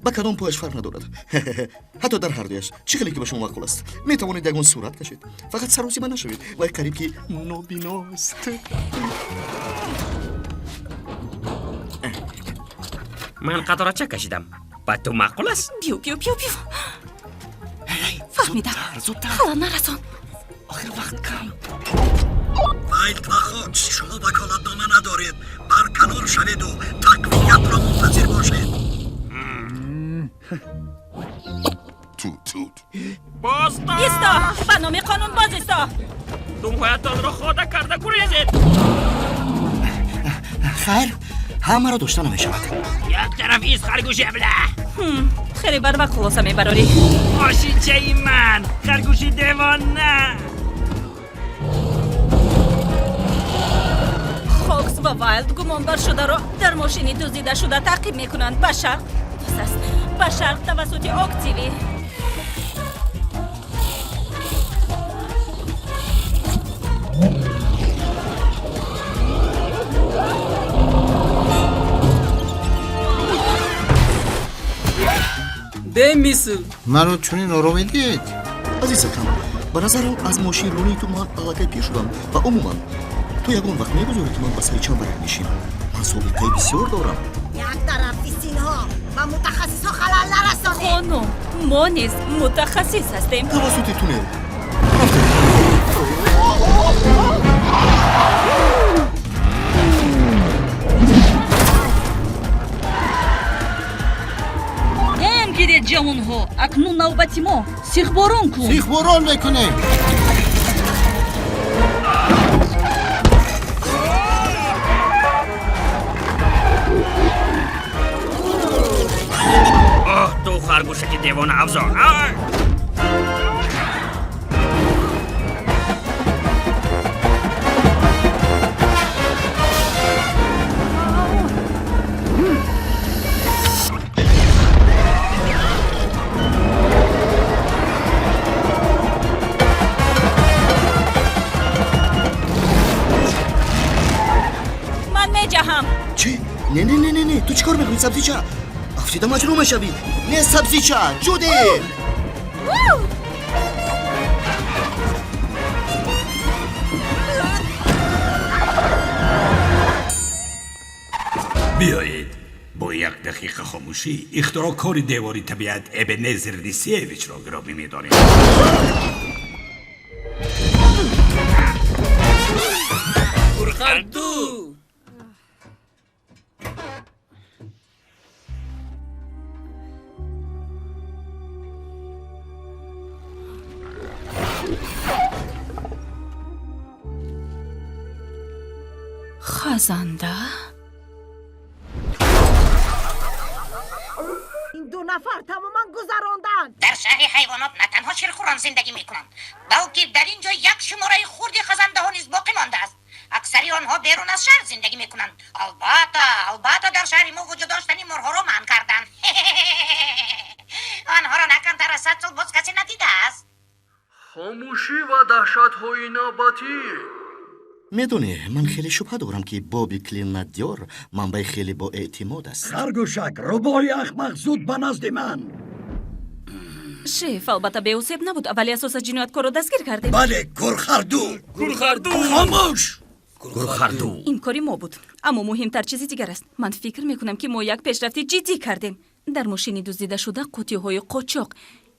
با کدام پایش فرق ندارد. حتی در هر دویش چه خیلی که به شما معقول است. می توانید یگان صورت کشید. فقط سر و سیما نشوید و یک قریب که نابیناست. من قطارچه کشیدم. با تو معقول است؟ بیو فهمیدم. حالا نرسان. آخر وقت کم. وید خود شما وکالتنامه ندارید. برکنار شوید و تقویت را منتظر باشید. توت ایستا به نام قانون باز ایستا. تم هایتان را خواده کرده گریزید. خیر همه را داشته نمی شود. یک طرف ایست خرگوش ابله. خیلی بر وقت خلاصه میبراری. ماشین چه ای من خرگوشی دیوان نه. هاکس و وایلد گمانبر شده را در ماشینی دزدیده شده تعقیب میکنند. به شرق به شرق توسط اکتیوی. بمیسل منو چونین رو میدید؟ عزیز کم به نظرم از ماشین رونی تو من علاقه پیر شدم و عموما تو یگان وقت میگذاری که من با سری چند برک میشینم. من سابقه بسیار دارم. یک طرف فیسین ها و متخصص ها خلال نرسانه. خانم ما نیز متخصص هستیم. توسط تونل نمیگیرید جوان ها. اکنون نوبتی ما سیخبارون کن. سیخبارون بکنه. تو خرگوشه که دیوان افزار. من میجهم. چی؟ نه تو چیکار میکنی سبزیچه؟ افتیده مجروح میشوی. نه سبزیچه جودی. بیایید با یک دقیقه خاموشی اختراعکار دیواری طبیعت ابنزر ریسیویچ را گرامی می‌داریم. گورخردو خزنده این دو نفر تماما گذراندن. در شهر حیوانات نه تنها شیرخوران زندگی میکنند بلکه در اینجا یک شماره خردی خزنده ها نیز باقی مانده است. اکثری آنها بیرون از شهر زندگی میکنند. البته در شهر ما وجود داشتنی مرغ را منع کردند. آنها را نکن در 100 سال باز کسی ندیده است. خاموشی و دهشت‌های نوبتی. میدونی من خیلی شبه دارم که بابی کلینتیار منبع خیلی با اعتماد است. خرگوشک ربای احمق زود به نزد من. شیف البته بی‌عصب نبود ولی اساس جنایتکار را دستگیر کردیم. بله گورخردو خاموش. گورخردو این کاری ما بود اما مهمتر چیزی دیگر است. من فکر میکنم که ما یک پیشرفتی جدی کردیم. در ماشینی دزدیده شده قوطی‌های قاچاق،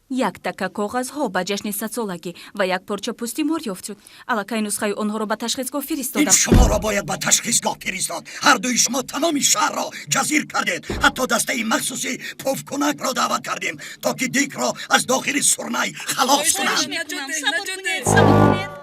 یک تکه کاغذ ها با جشن 100 سالگی و یک پارچه پوستی مار یافت شد. الکی نسخه آنها را به تشخیصگاه فرستادم. این شما را باید به تشخیصگاه فرستاد. هر دوی شما تمام شهر را جزیر کردید. حتی دسته مخصوصی پفکنک را دعوت کردیم تا که دیک را از داخل سرنای خلاص کنند. نجات